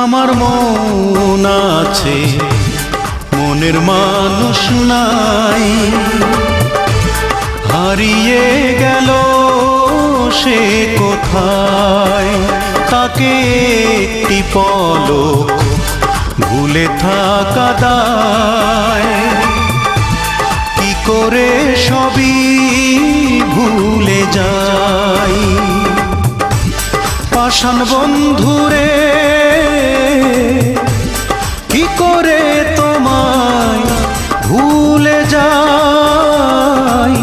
আমার মন আছে, মনের মানুষ নাই, হারিয়ে গেল সে কোথায়। তাকে একটি পলক ভুলে থাকা দায়, কি করে সবই ভুলে যাই। পাষাণ বন্ধুরে কি করে তোমায় ভুলে যাই।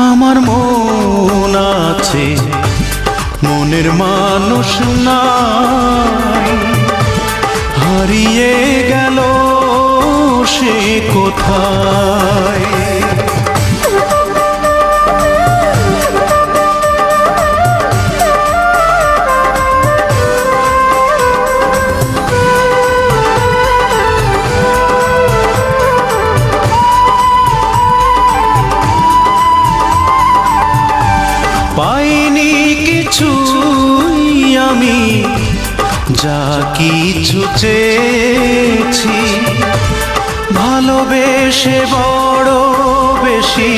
আমার মন আছে, মনের মানুষ নাই, হারিয়ে গেল সে কোথায়। পাইনি কিছুই আমি, যা কিছু চেয়েছি, ভালোবেসে বড় বেশি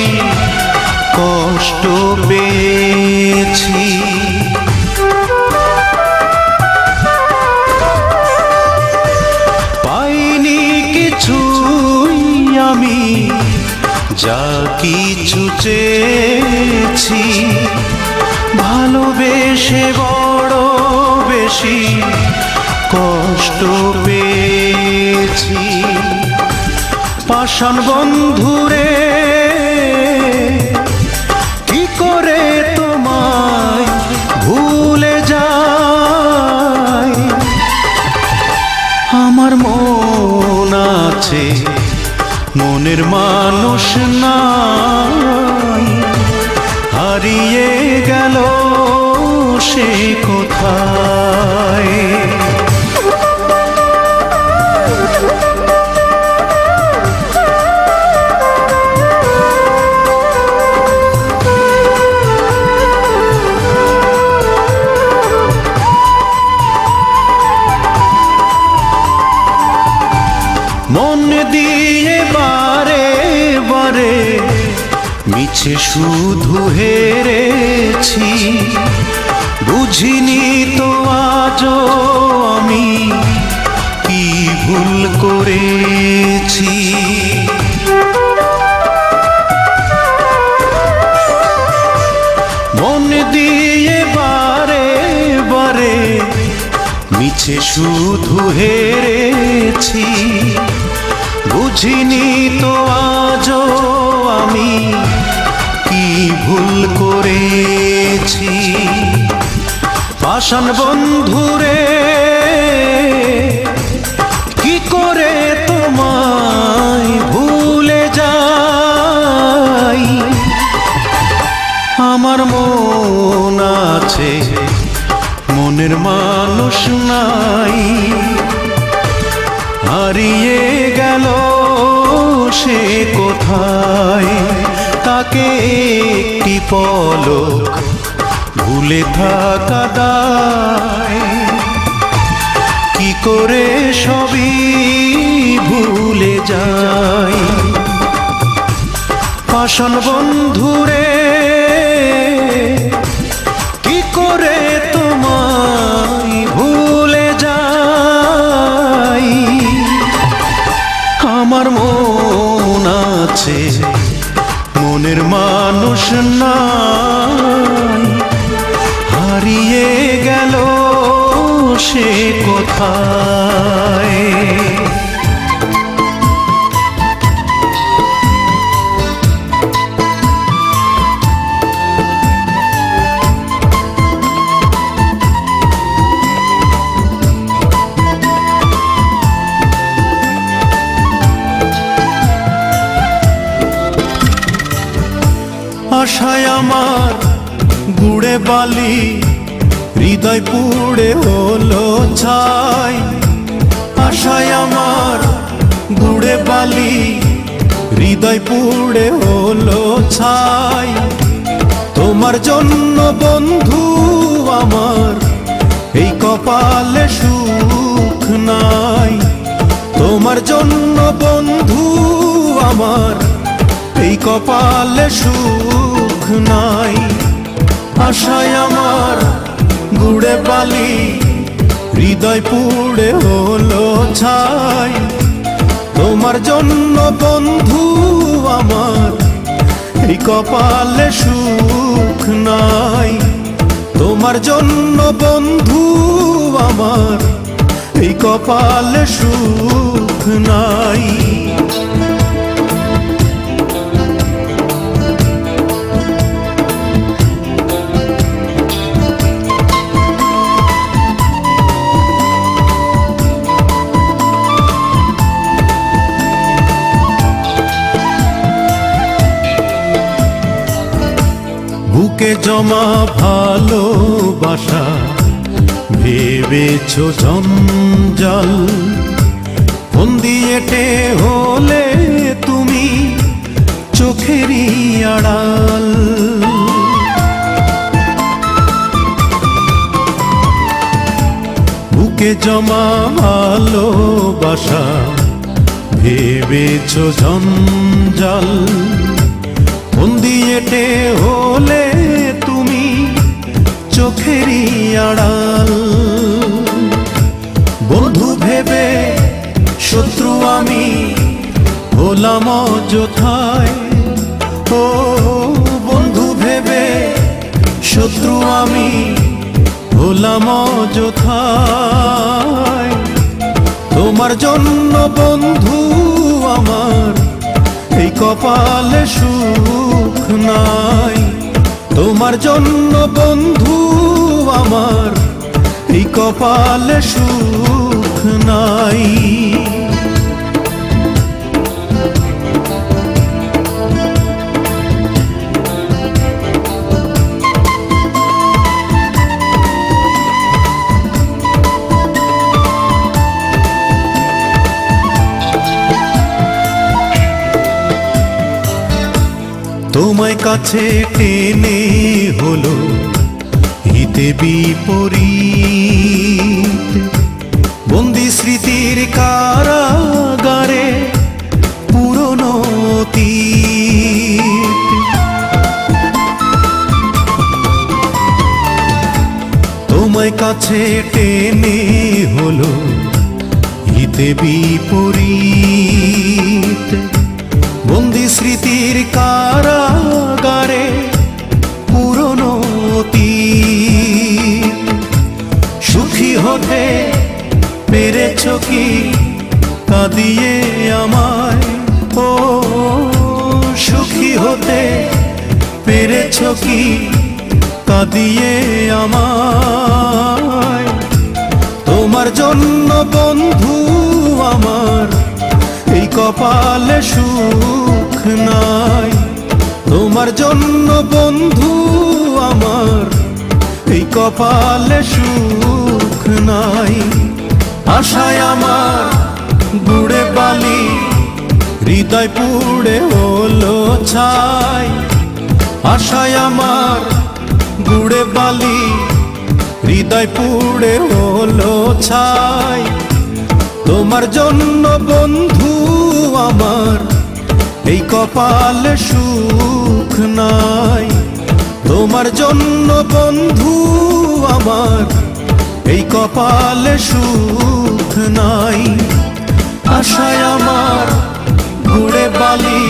কষ্ট পেয়েছি। পাইনি কিছুই আমি, যা কিছু চেয়েছি, ভালোবেসে বড় বেশি কষ্ট পেয়েছি। পাষাণ বন্ধুরে কি করে তোমায় ভুলে যাই। আমার মন আছে, মনের মানুষ নাই, হারিয়ে গেল সে কোথায়। মন দিয়ে বারে বারে মিছে শুধু হেরেছি, বুঝিনি তো আজও আমি কি ভুল করেছি। মন দিয়ে বারে বারে মিছে শুধু হেরেছি, বুঝিনি তো আজও আমি কি ভুল করেছি। পাষাণ বন্ধুরে কি করে তোমায় ভুলে যাই। আমার মন আছে, মনের মানুষ নাই, হারিয়ে গেল সে কোথায়। তাকে একটি পলক ভুলে থাকা দায়, কি করে সবই ভুলে যাই। পাষাণ বন্ধুরে কি করে তোমায় ভুলে যাই। আমার মন আছে, মনের মানুষ নাই, হারিয়ে গেল সে কোথায়। আশায় আমার গুড়ে বালি, হৃদয় পুড়ে হলো ছাই। আশায় আমার গুড়ে বালি, হৃদয় পুড়ে হলো ছাই। তোমার জন্য বন্ধু আমার এই কপালে সুখ নাই। তোমার জন্য বন্ধু আমার এই কপালে সুখ নাই। আশায় আমার গুড়ে বালি, হৃদয় পুড়ে হলো ছাই। তোমার জন্য বন্ধু আমার এই কপালে সুখ নাই। তোমার জন্য বন্ধু আমার এই কপালে সুখ নাই। বুকে জমা ভালোবাসা ভেবেছো জঞ্জাল, ফোন দিয়েটে হলে তুমি চোখেরই আড়াল। বুকে জমা ভালোবাসা ভেবেছো জঞ্জাল, ফোন দিয়েটে হলে তুমি চোখেরই আড়াল। বন্ধু ভেবে শত্রু আমি হলাম অযথায়। ও বন্ধু ভেবে শত্রু আমি হলাম অযথায়। তোমার জন্য বন্ধু আমার এই কপালে সুখ নাই। তোমার জন্য বন্ধু আমার এই কপালে সুখ নাই। তোমায় কাছে টেনে হলো হিতে বিপরীত, বন্দি স্মৃতির কারাগারে পুরনো অতীত। তোমায় কাছে টেনে হলো হিতে বিপরীত, বন্দি স্মৃতির কারাগারে পুরনো অতীত। সুখী হতে পেরেছ কি কাঁদিয়ে আমায়? ও সুখী হতে পেরেছ কি কাঁদিয়ে আমায়? তোমার জন্য বন্ধু আমার এই কপালে সুখ নাই। তোমার জন্য বন্ধু আমার এই কপালে সুখ নাই। আশায় আমার গুড়ে বালি, হৃদয় পুড়ে হলো ছাই। আশায় আমার গুড়ে বালি, হৃদয় পুড়ে হলো ছাই। তোমার জন্য বন্ধু আমার এই কপালে সুখ নাই। তোমার জন্য বন্ধু আমার এই কপালে সুখ নাই। আশায় আমার গুড়ে বালি,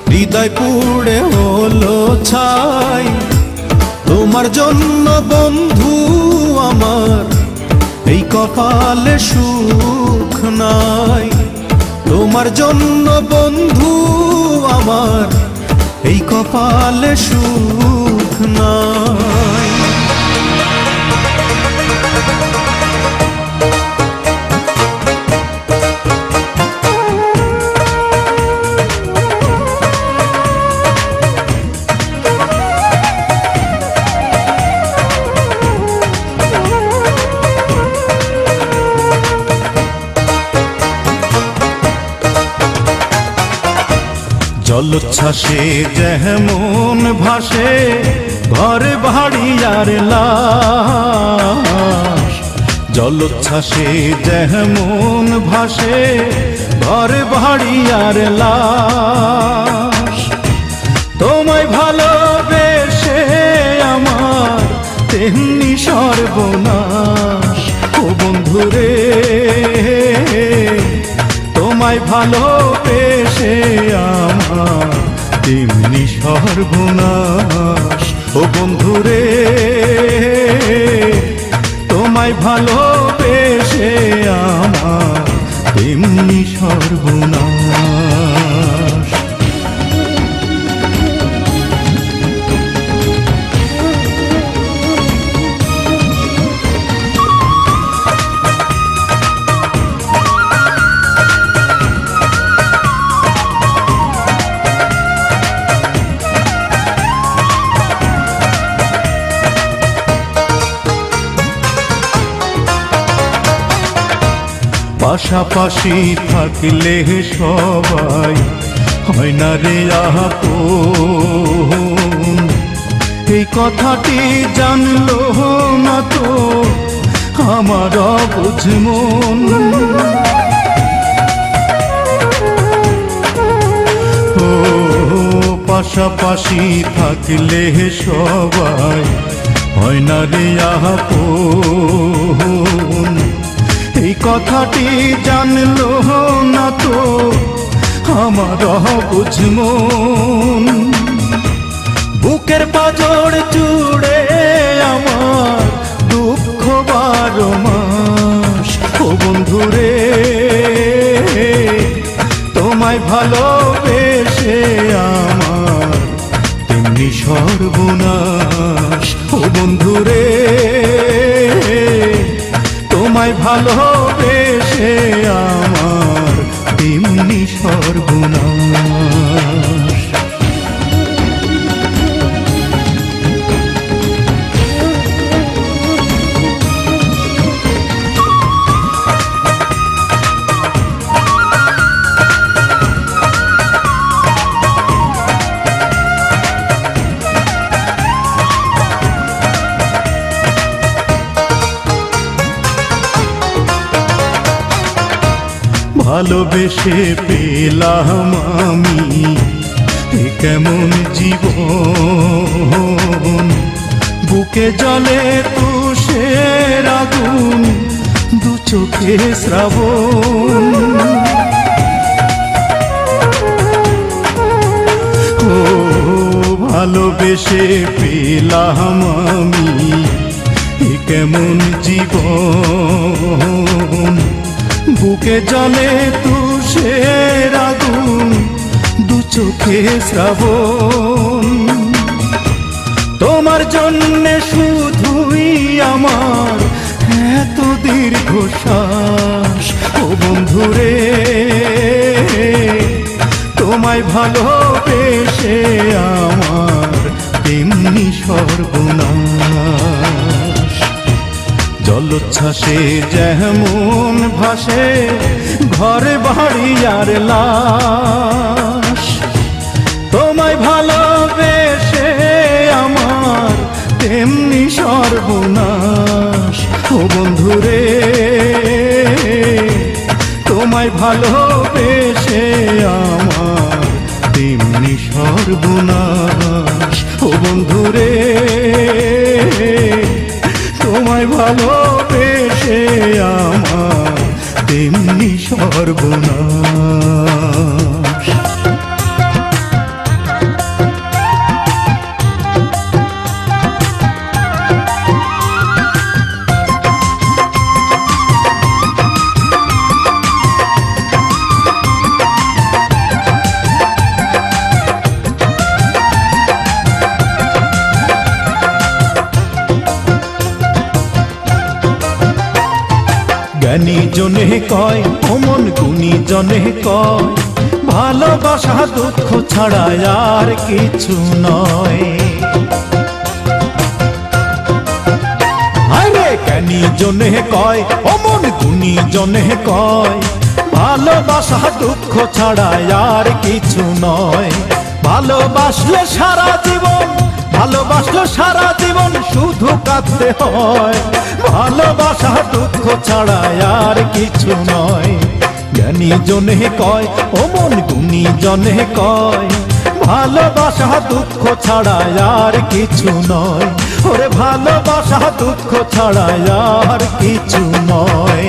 হৃদয় পুড়ে হলো ছাই। তোমার জন্য বন্ধু আমার এই কপালে সুখ নাই। তোমার জন্য বন্ধু আমার এই কপালে সুখ নাই। জলোচ্ছ্বাসে যেমন ভাসে ঘরে বাড়ি আর লাশ, জলোচ্ছ্বাসে যেমন ভাসে ঘর বাড়ি আর লাশ, তোমায় ভালোবেসে আমার তেমনি সর্বনাশ। ও বন্ধুরে, তোমায় ভালোবেসে আমার তেমনি সর্বনাশ। ও বন্ধুরে, তোমায় ভালোবেসে আমার তেমনি সর্বনাশ। পাশাপাশি থাকলে সবাই হয় না রে আপন, এই কথাটি জানলো না তো আমার অবুঝ মন। ও পাশাপাশি থাকলে সবাই হয় না রে আপন, এই কথাটি জানলো না তো আমার অবুঝ মন। বুকের পাঁজর জুড়ে আমার দুঃখ 12 মাস। ও বন্ধুরে, তোমায় ভালোবেসে আমার তেমনি সর্বনাশ। ও বন্ধুরে, তোমায় ভালোবেসে আমার তেমনি সর্বনাশ। ভালোবেসে পেলাম আমি এ কেমন জীবন, বুকে জলে তুষের আগুন, দু চোখে শ্রাবণ। ও ভালোবেসে পেলাম আমি এ কেমন জীবন, বুকে জলে তুষের আগুন, দু চোখে শ্রাবণ। তোমার জন্যে শুধুই আমার এত দীর্ঘশ্বাস। ও বন্ধুরে, তোমায় ভালোবেসে আমার তেমনি সর্বনাশ। জলোচ্ছ্বাসে যেমন ভাসে ঘর বাড়ি আর লাশ, তোমায় ভালোবেসে আমার তেমনি সর্বনাশ। ও বন্ধুরে, তোমায় ভালোবেসে আমার তেমনি সর্বনাশ। ও বন্ধুরে, তোমায় ভালোবেসে আমার তেমনি সর্বনাশ। জ্ঞানী জনে কয়, অমন গুণী জনে কয়, ভালোবাসা দুঃখ ছাড়া আর কিছু নয়। আরে জ্ঞানী জনে কয়, অমন গুণী জনে কয়, ভালোবাসা দুঃখ ছাড়া আর কিছু নয়। ভালোবাসলে সারা জীবন ভালোবাসলো সারা জীবন শুধু কাঁদতে হয়, ভালোবাসা দুঃখ ছাড়া আর কিছু নয়। জ্ঞানী জনে কয় ও মন গুণী জনে কয়, ভালোবাসা দুঃখ ছাড়া আর কিছু নয়। ওরে ভালোবাসা দুঃখ ছাড়া আর কিছু নয়।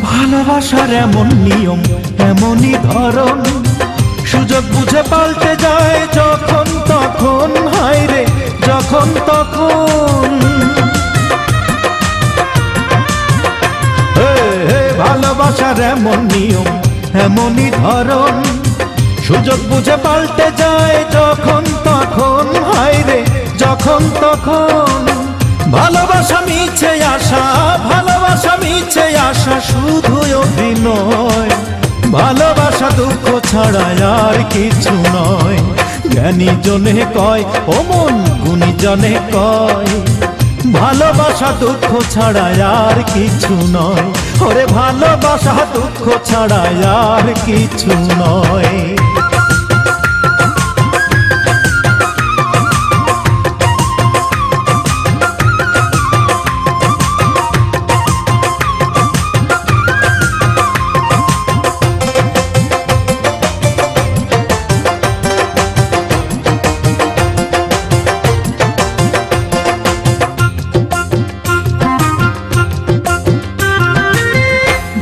ভালোবাসার এমন নিয়ম এমনই ধরন, সুযোগ বুঝে পাল্টে যায় যখন তখন, হায় রে যখন তখন। ভালোবাসার এমন নিয়ম এমনই ধরন, সুযোগ বুঝে পাল্টে যায় যখন তখন, হায় রে যখন তখন। ভালোবাসা মিছে আশা, ভালোবাসা মিছে আশা শুধুই অভিনয়, ভালোবাসা দুঃখ ছাড়া আর কিছু নয়। জ্ঞানী জনে কয় ও মন গুণী জনে কয়, ভালোবাসা দুঃখ ছাড়া আর কিছু নয়। ওরে ভালোবাসা দুঃখ ছাড়া আর কিছু নয়।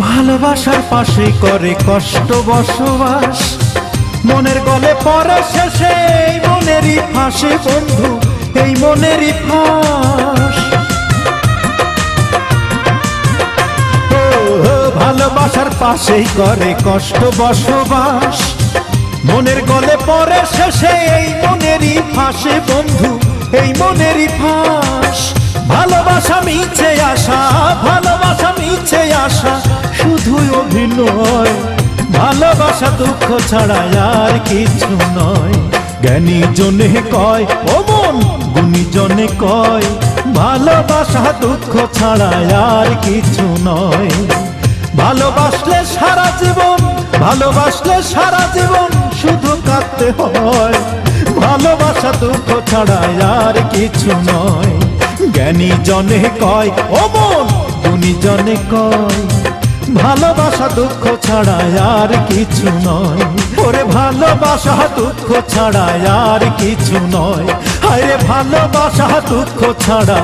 ভালোবাসার পাশে করে কষ্ট বসবাস, মনের গলে পরে শেষে এই মনেরই ফাঁসে বন্ধু, এই মনেরই ফাঁস। ভালোবাসার পাশেই করে কষ্ট বসবাস, মনের গলে পরে শেষে এই মনেরই ফাঁসে বন্ধু, এই মনেরই ফাঁস। ভালোবাসা মিছে আশা, ভালোবাসা মিছে আশা শুধুই অভিনয়, ভালোবাসা দুঃখ ছাড়া আর কিছু নয়। জ্ঞানী জনে কয় ও মন গুণী জনে কয়, ভালোবাসা দুঃখ ছাড়া আর কিছু নয়। ভালোবাসলে সারা জীবন, ভালোবাসলে সারা জীবন শুধু কাঁদতে হয়, ভালোবাসা দুঃখ ছাড়া আর কিছু নয়। জ্ঞানী জনে কয় ও মন গুণী জনে কয়, ভালোবাসা দুঃখ ছাড়া আর কিছু নয়। ওরে ভালোবাসা দুঃখ ছাড়া আর কিছু নয়, আরে ভালোবাসা দুঃখ ছাড়া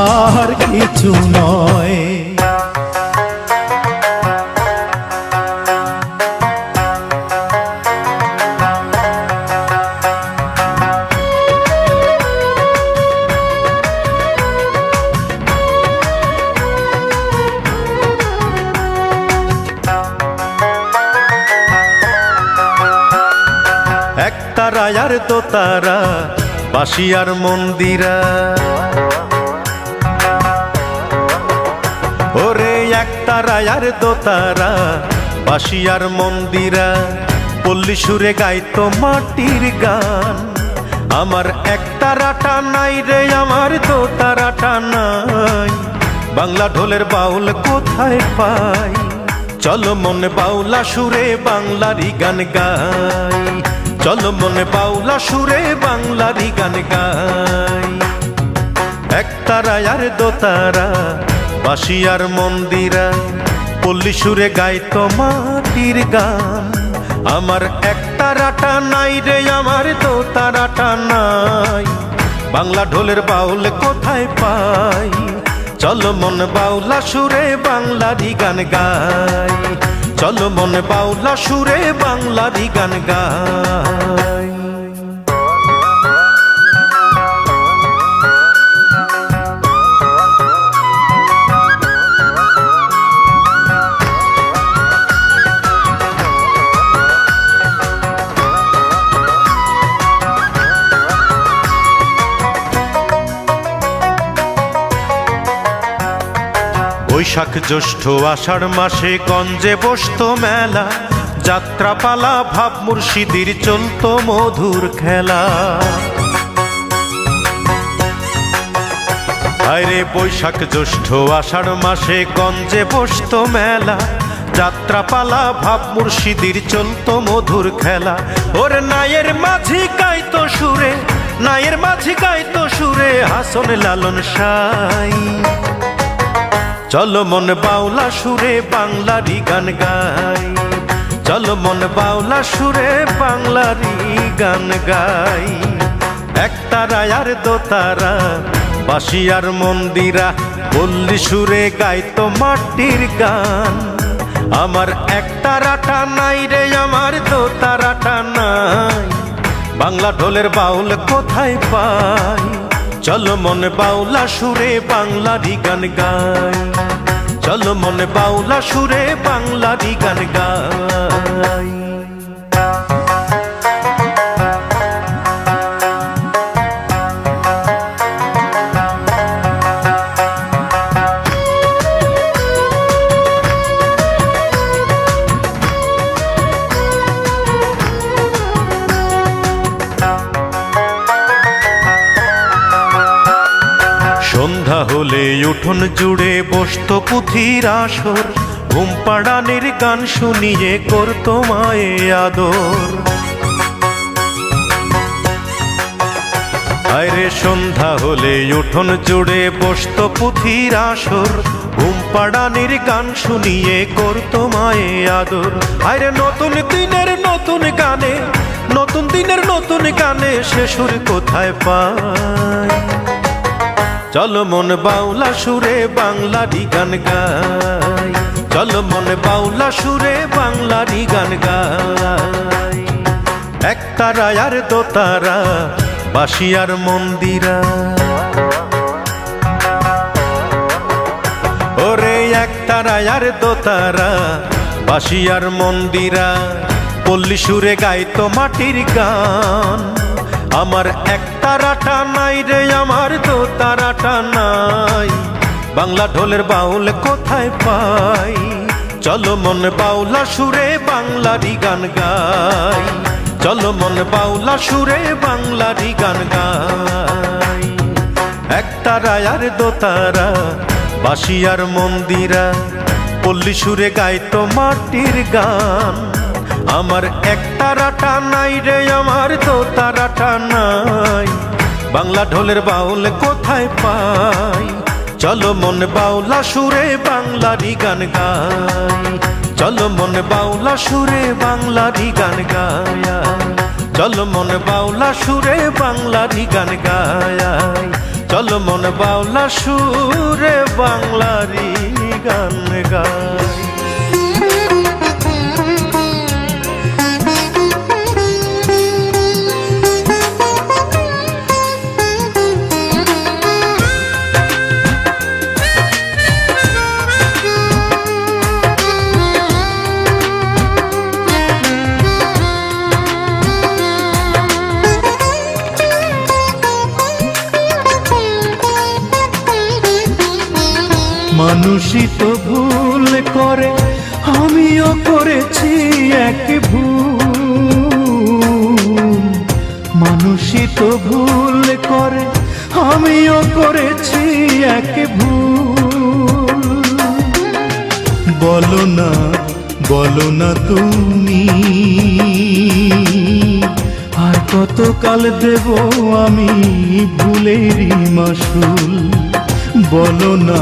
আর কিছু নয়। একতারা আর দোতারা বাসিয়ার মন্দিরা, ওরে একতারা আর দোতারা বাসিয়ার মন্দিরা, পল্লী সুরে গাইতো মাটির গান। আমার একতারাটা নাই রে, আমার দোতারাটা নাই, বাংলা ঢোলের বাউল কোথায় পাই? চলো মনে বাউলা সুরে বাংলারই গান গাই, চলো মনে বাউলা সুরে বাংলারই গান গাই। একতারা আর দোতারা বাসিয়ার মন্দিরা, পল্লী সুরে গাইতো মাটির গান। আমার একতারাটা নাই রে, আমার দোতারাটা নাই, বাংলা ঢোলের বাউল কোথায় পাই? চলো মন বাউলা সুরে বাংলারই গান গাই, চলো মন বাউলা সুরে বাংলারই গান গাই। বৈশাখ জ্যৈষ্ঠ আষাঢ় মাসে গঞ্জে বসতো মেলা, যাত্রাপালা ভাব মুর্শিদির চলতো মধুর খেলা। আরে বৈশাখ জ্যৈষ্ঠ আষাঢ় মাসে গঞ্জে বসতো মেলা, যাত্রাপালা ভাব মুর্শিদির চলতো মধুর খেলা। ওরে নায়ের মাঝি গাইতো সুরে, নায়ের মাঝি গাইতো সুরে হাসন লালন সাই। চলো মন বাউলা সুরে বাংলারই গান গাই, চলো মন বাউলা সুরে বাংলারই গান গাই। একতারা আর দোতারা বাঁশি আর মন্দিরা পল্লী সুরে গাইতো মাটির গান। আমার একতারাটা নাই রে, আমার দোতারাটা নাই, বাংলা ঢোলের বাউল কোথায় পাই। চলো মন বাউলা সুরে বাংলারই গান গাই, চলো মন বাউলা সুরে বাংলারই গান গাই। সন্ধ্যা হলে উঠোন জুড়ে বসতো পুঁথির আসর, ঘুম পাড়ানির গান শুনিয়ে করতো মায়ে আদর। আরে সন্ধ্যা হলে উঠোন জুড়ে বসতো পুঁথির আসর, ঘুম পাড়ানির গান শুনিয়ে করতো মায়ে আদর। আরে নতুন দিনের নতুন গানে, নতুন দিনের নতুন গানে সে সুর কোথায় পাই। চলো মন বাউলা সুরে বাংলারই গান গাই, চলো মন বাউলা সুরে বাংলারই গান গাই। একতারা আর দোতারা বাঁশি আর মন্দিরা, ওরে একতারা আর দোতারা বাঁশি আর মন্দিরা পল্লী সুরে গাইতো মাটির গান। আমার একতারাটা নাই রে, আমার দোতারাটা নাই, বাংলা ঢোলের বাউল কোথায় পাই। চলো মন বাউলা সুরে বাংলারই গান গাই, চলো মন বাউলা সুরে বাংলারই গান গাই। একতারা আর দোতারা বাঁশি আর মন্দিরা পল্লী সুরে গাইতো মাটির গান। আমার একতারাটা নাই রে, আমার দোতারাটা নাই, বাংলা ঢোলের বাউল কোথায় পাই। চলো মন বাউলা সুরে বাংলারই গান গাই, চলো মন বাউলা সুরে বাংলারই গান গায়, চলো মন বাউলা সুরে বাংলারই গান গায়, চলো মন বাউলা সুরে বাংলারই গান গায়। মানুষই তো ভুল করে, আমিও করেছি এক ভুল। মানুষই তো ভুল করে, আমিও করেছি এক ভুল। বলো না, বলো না তুমি আর কতকাল দেব আমি ভুলেরই মাসুল। বলো না,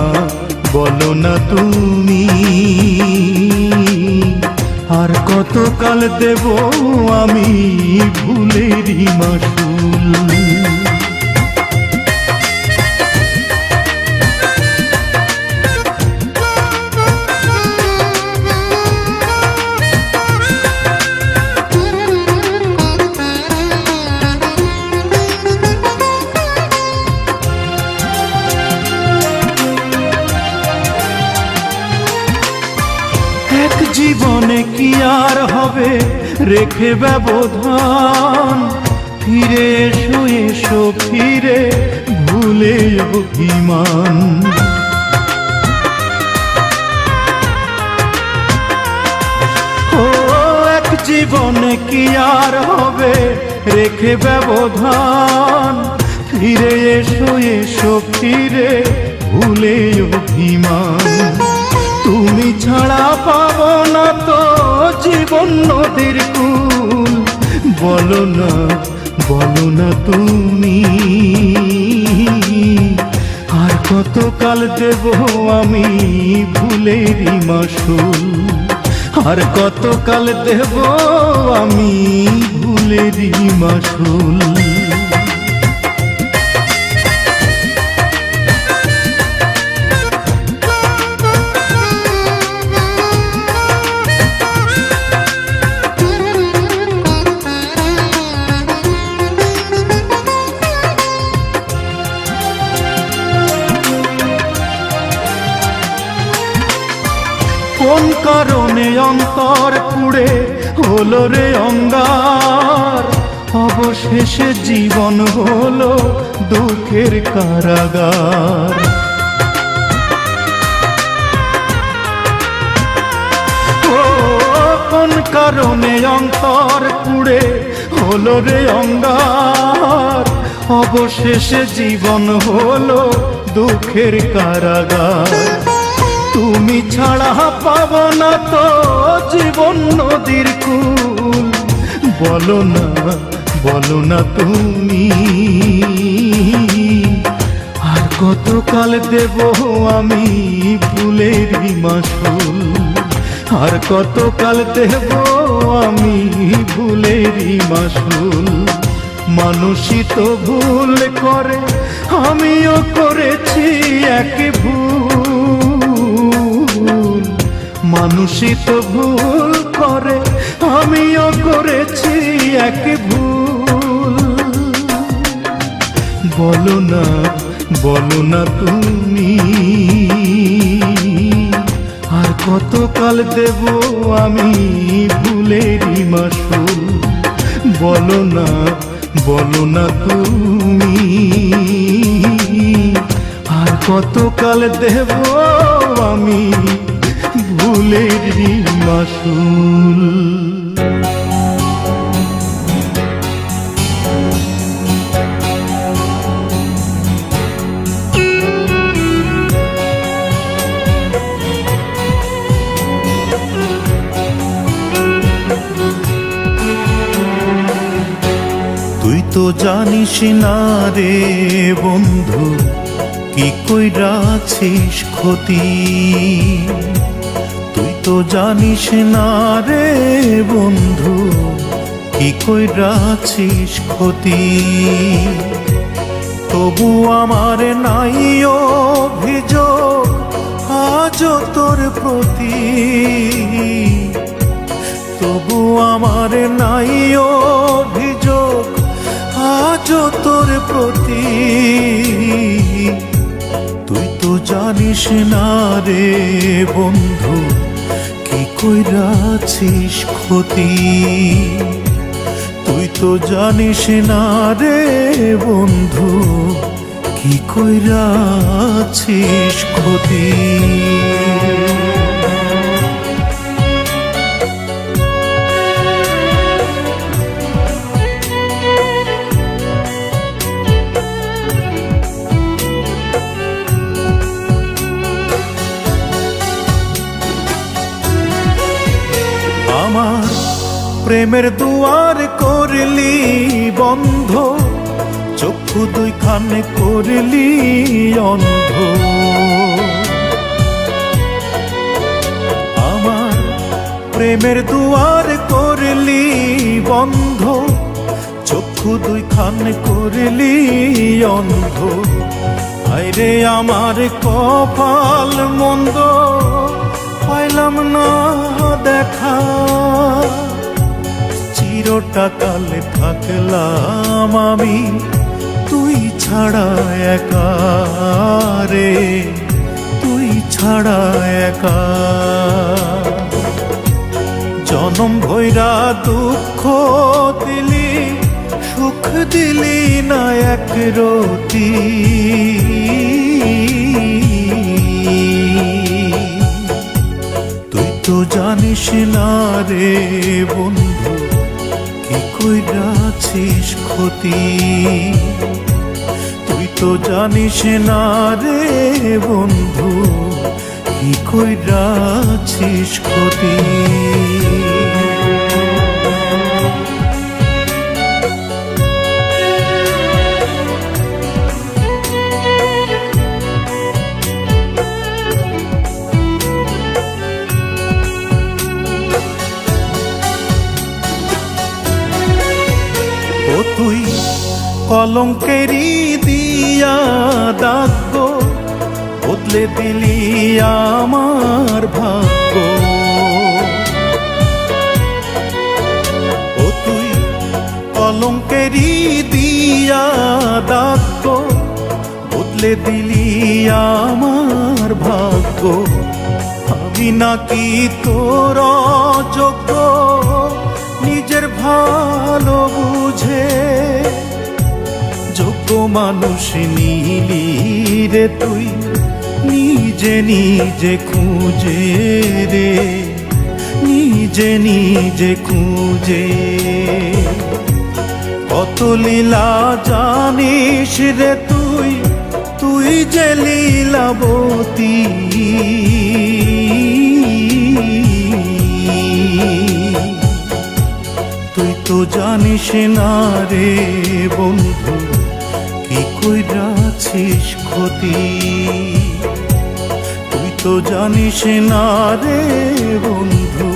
বলো না তুমি আর কতকাল দেব আমি ভুলেরই মাসুল। জীবনে কি আর হবে রেখে ব্যবধান, ফিরে এসো এসো ফিরে ভুলে অভিমান। কি আর হবে রেখে ব্যবধান, ফিরে এসো এসো ফিরে ভুলে অভিমান। তুমি ছাড়া পাবো না তো জীবন নদীর কূল, বলো না তুমি আর কতকাল দেব আমি ভুলেরই মাসুল, আর কতকাল দেব আমি ভুলেরই মাসুল। কোন কারণে অন্তর পুড়ে হলো রে অঙ্গার, অবশেষে জীবন হলো দুঃখের কারাগার। কোন কারণে অন্তর পুড়ে হলো রে অঙ্গার, অবশেষে জীবন হলো দুঃখের কারাগার। তুমি ছাড়া পাব না তো জীবন নদীর কূল, বলো না তুমি আর কতকাল দেব আমি ভুলেরই মাসুল, আর কতকাল দেব আমি ভুলেরই মাসুল। মানুষই তো ভুল করে, আমিও করেছি এক ভুল, মানুষই তো ভুল করে, আমিও করেছি এক ভুল। বলো না তুমি আর কতকাল দেব আমি ভুলেরই মাসুল, বলো না তুমি আর কতকাল দেব আমি ভুলেরই মাসুল। তুই তো জানিস না রে বন্ধু কি কইরাছিস ক্ষতি, তুই তো জানিস না রে বন্ধু কি কইরাছিস ক্ষতি। তবু আমার নাই অভিযোগ আজ তোর প্রতি, তবু আমার নাই অভিযোগ আজ তোর প্রতি। তুই তো জানিস না রে বন্ধু কি কইরাছিস ক্ষতি, তুই তো জানিস না রে বন্ধু কি কইরাছিস ক্ষতি। আমার প্রেমের দুয়ার করলি বন্ধ, চক্ষু দুইখানে করলি অন্ধ। আমার প্রেমের দুয়ার করলি বন্ধ, চক্ষু দুইখানে করলি অন্ধ। আইরে আমার কপাল মন্দ, পাইলাম না দেখা, চিরটা কালে থাকলাম আমি তুই ছাড়া একা রে, তুই ছাড়া একা। জনম ভৈরা দুঃখ দিলি, সুখ দিলি না এক রতি। তুই তো জানিস না রে বন্ধু কইরাছিস ক্ষতি, তুই তো জানিস না রে বন্ধু কি কইরাছিস ক্ষতি। ও তুই কলঙ্কেরই দিয়া দাগ বদলে দিলি আমার ভাগ্য। ও তুই কলঙ্কেরই দিয়া দাগ বদলে দিলি আমার ভাগ্য। আমি নাকি তোর অযোগ্য নিজের ভালো বুঝে, যোগ্য মানুষ নিলি রে তুই নিজে নিজে খুঁজে রে, নিজে নিজে খুঁজে। কত লীলা জানিস রে তুই, তুই যে লীলাবতী। তুই তো জানিস না রে বন্ধু কি কইরাছিস ক্ষতি, তুই তো জানিস না রে বন্ধু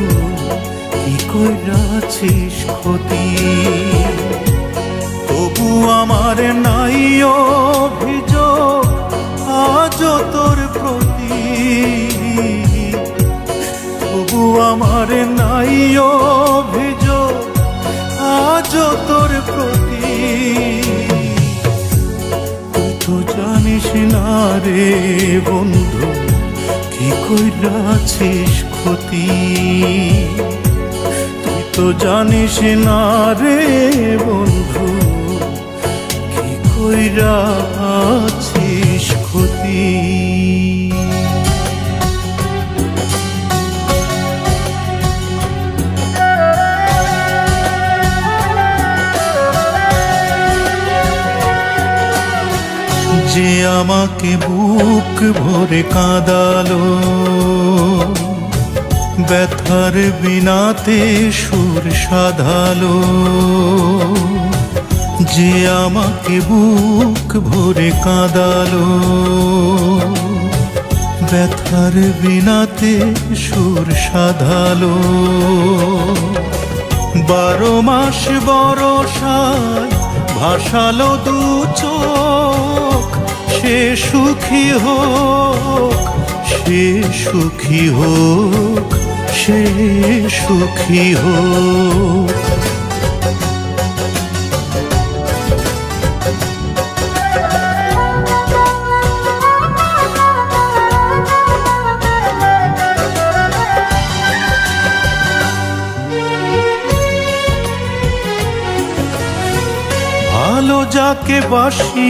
কি কইরাছিস ক্ষতি। তবু আমার নাই অভিযোগ আজও তোর প্রতি, তবু আমার নাই অভিযোগ আজও তোর প্রতি। তুই তো জানিস না রে বন্ধু কি কইরাছিস ক্ষতি, তুই তো জানিস না রে বন্ধু কি কইরাছিস ক্ষতি। যে আমাকে বুক ভরে কাঁদালো, ব্যথার বিনাতে সুর সাধালো। যে আমাকে বুক ভরে কাঁদালো, ব্যথার বিনাতে সুর সাধালো। 12 মাস বরষায় ভাসালো দু চোখ, সে সুখী হোক, সে সুখী হোক, সে সুখী হোক। ভালো যাকে বাসি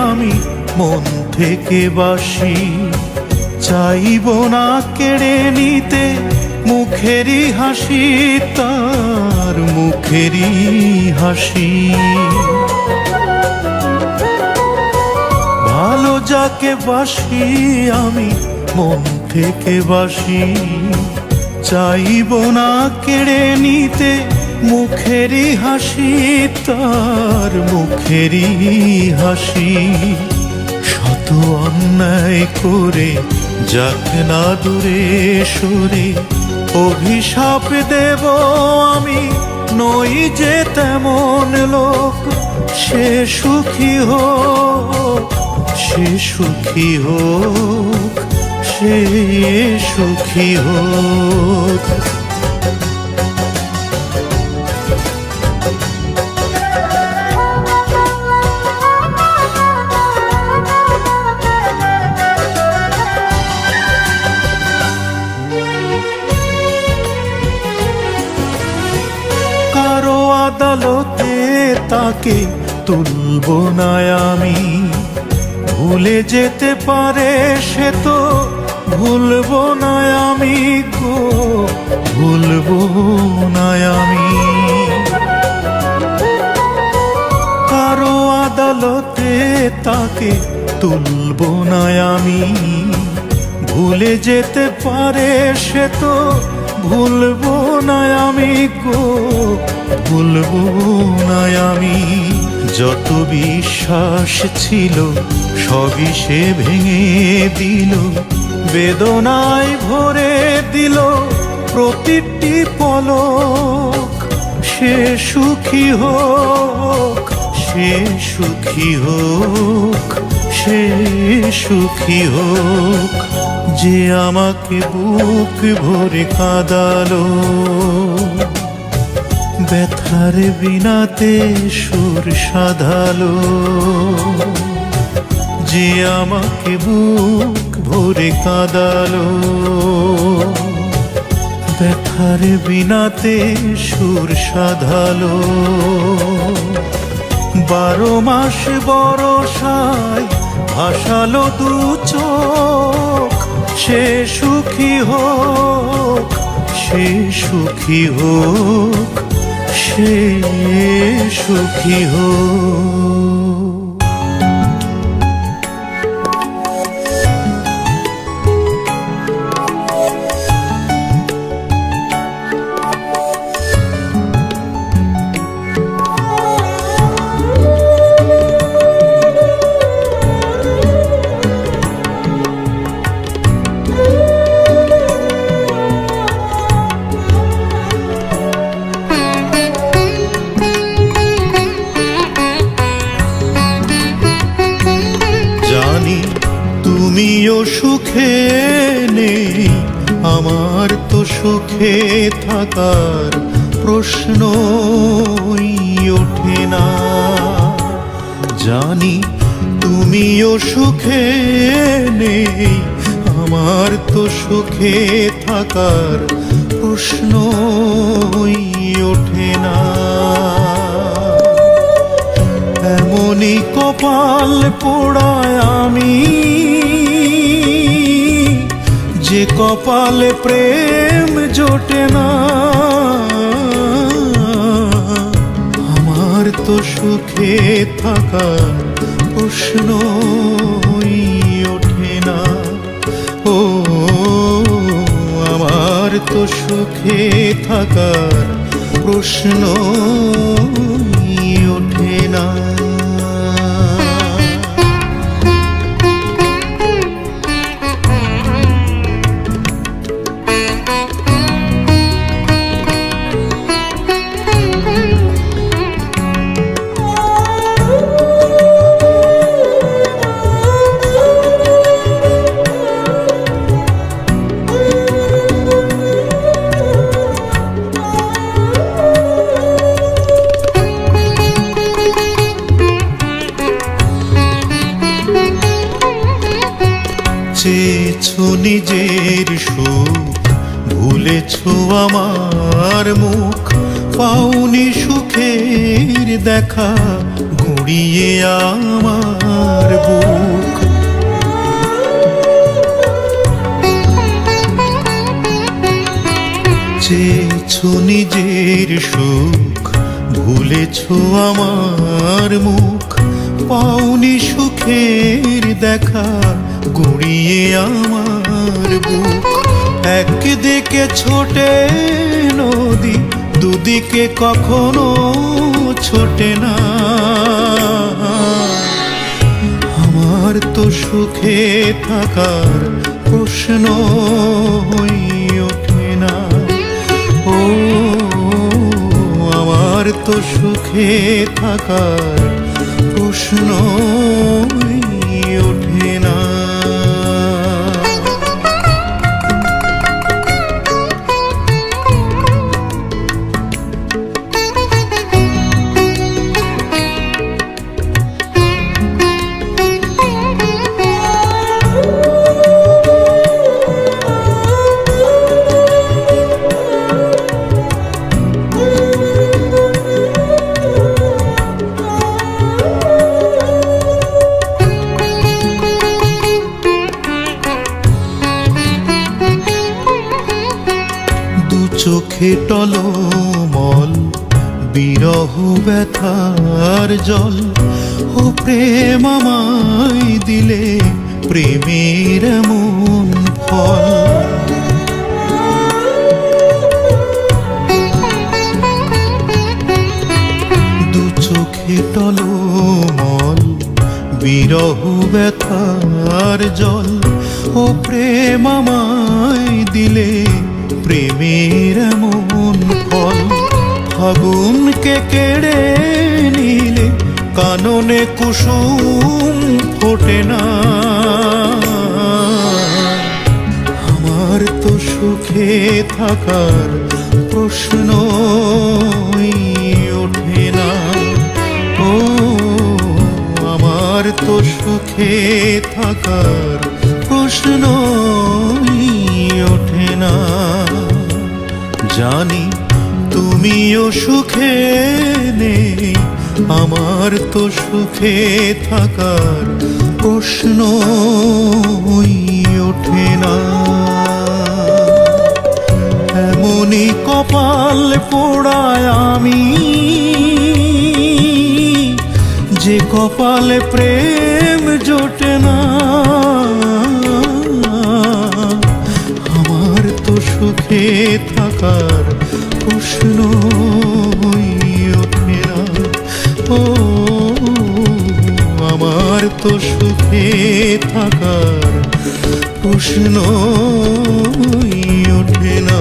আমি মন থেকে বাসি, চাইব না কেড়ে নিতে মুখেরই হাসি, তার মুখেরই হাসি। ভালো যাকে বাসি আমি মন থেকে বাসি, চাইব না কেড়ে নিতে মুখেরই হাসি, তার মুখেরই হাসি। শত অন্যায় করে যাক না দূরে সরে, অভিশাপ দেব আমি নই যে তেমন লোক। সে সুখী হোক, সে সুখী হোক, সে সুখী হোক। কারো আদালতে তাকে তুলব না আমি, ভুলে যেতে পারে সে তো ভুলব না আমি গো, ভুলব না আমি। তাকে তুলব না আমি। ভুলে যেতে পারে সে তো ভুলবো না আমি গো, ভুলবো না আমি। যত বিশ্বাস ছিল সবই সে ভেঙে দিল, বেদনায় ভরে দিল প্রতিটি পলক। সে সুখী হোক, সে সুখী হোক, সে সুখী হোক, যে আমাকে বুক ভরে কাঁদালো। ব্যথার বিনাতে সুর সাধালো, যে আমাকে বুক ভরে কাঁদালো। ব্যথার বিনাতে সুর সাধালো। 12 মাস বরষায় ভাসালো দু চোখ। সে সুখী হোক, সে সুখী হোক, সে সুখী হোক। তুমিও সুখে নেই, আমার তো সুখে থাকার প্রশ্নই ওঠে না। জানি তুমিও সুখে নেই, আমার তো সুখে থাকার প্রশ্নই ওঠে না। এমনই কপাল পোড়ায় আমি, যে কপালে প্রেম জোটে না। আমার তো সুখে থাকার প্রশ্নই ওঠে না। ও আমার তো সুখে থাকার প্রশ্নই ওঠে না। চেয়েছো নিজের সুখ, ভুলেছো আমার মুখ। পাওনি সুখের দেখা, ঘুরিয়ে আমার বুক। চেয়েছো নিজের সুখ, ভুলেছো আমার মুখ। পাওনি সুখের দেখা, গুড়িয়ে আমার বুক। একদিকে ছোটে নদী, দুদিকে কখনো ছোটে না। আমার তো সুখে থাকার প্রশ্নই ওঠে না। ও আমার তো সুখে থাকার প্রশ্নই ওঠে না। চোখে টলমল বিরহ ব্যথার জল ও প্রেম আমায় দিলে প্রেমের এমন ফল। দু চোখে টলমল বিরহ ব্যথার জল, ও প্রেম আমায় দিলে প্রেমের এমন ফল। ফাগুনকে কেড়ে নিলে কাননে কুসুম ফোটে না, আমার তো সুখে থাকার প্রশ্নই ওঠে না। ও আমার তো সুখে থাকার প্রশ্নই ওঠে না। জানি তুমিও সুখে নেই, আমার তো সুখে থাকার প্রশ্নই ওঠে না। এমনই কপাল পোড়ায় আমি, যে কপালে প্রেম জোটে না। আমার তো সুখে থাকার প্রশ্নই ওঠে না। ও আমার তো সুখে থাকার প্রশ্নই ওঠে না।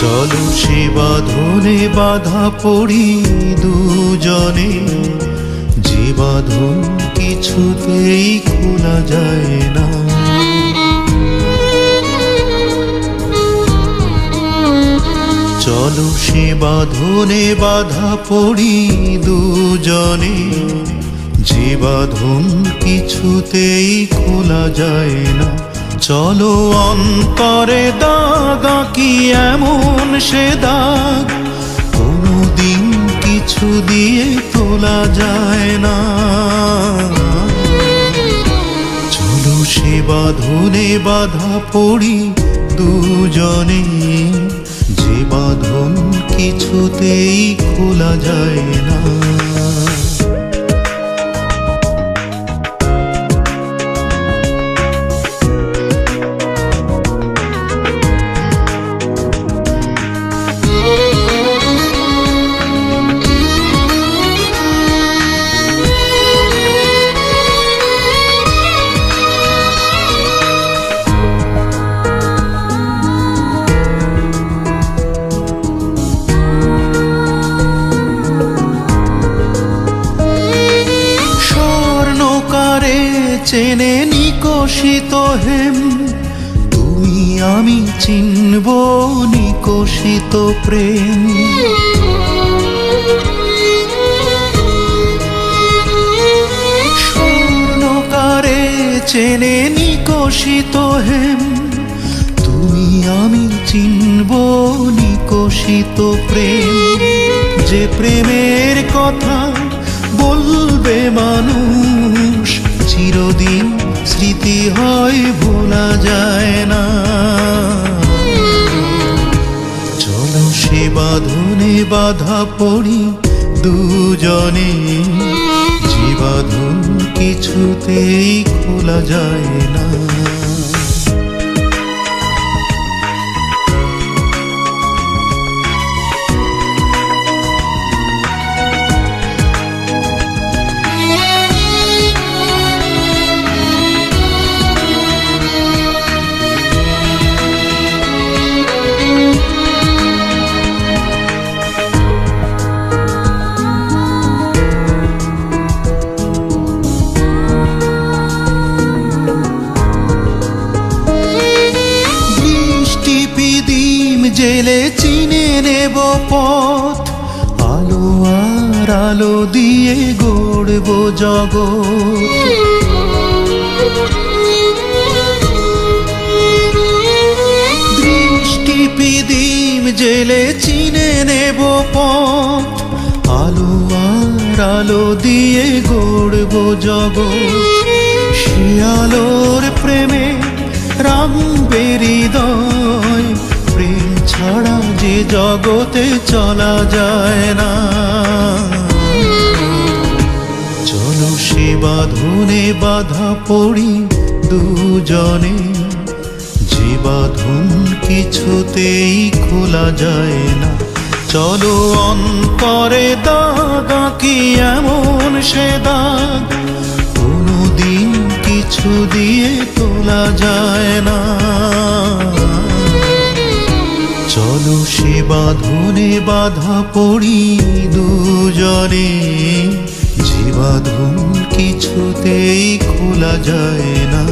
চলো সে বাঁধনে বাঁধা পড়ি দুজনে, যে বাঁধন কিছুতেই খোলা যায় না। চলো সে বাঁধনে বাঁধা পড়ি দুজনে, যে বাঁধন কিছুতেই খোলা যায় না। চলো অন্তরে দাগা কি এমন সে দাগ, কোনোদিন কিছু দিয়ে তোলা যায় না। চলো সে বাঁধনে বাঁধা পড়ি দুজনে, যে বাঁধন কিছুতেই খোলা যায় না। চেনে নিকশিত হেম, তুমি আমি চিনব নিকশিত প্রেম। স্বর্ণকারে চেনে নিকশিত হেম, তুমি আমি চিনব নিকশিত প্রেম। যে প্রেমের কথা বলবে মানুষ, চিরদিন স্মৃতি হয় ভোলা যায় না। চলো সে বাঁধনে বাঁধা পড়ি দুজনে, যে বাঁধন কিছুতেই খোলা যায় না। জেলে চিনে নেব পথ, আলো আর আর আলো দিয়ে গড়ব জগৎ। দৃষ্টি পিদিম জেলে চিনে নেব পথ, আলো আর আলো দিয়ে গড়ব জগৎ। সে আলোর প্রেমে রাঙবে হৃদয়, প্রেম ছাড়া যে জগতে চলা যায় না। চলো সে বাঁধনে বাধা পড়ি দুজনে, যে বাঁধন কিছুতেই খোলা যায় না। চলো অন্তরে দাগ আঁকি এমন সে দাগ, কোনোদিন কিছু দিয়ে তোলা যায় না। চলো সে বাঁধনে বাধা পড়ি দুজনে, যে বাঁধন কিছুতেই খোলা যায় না।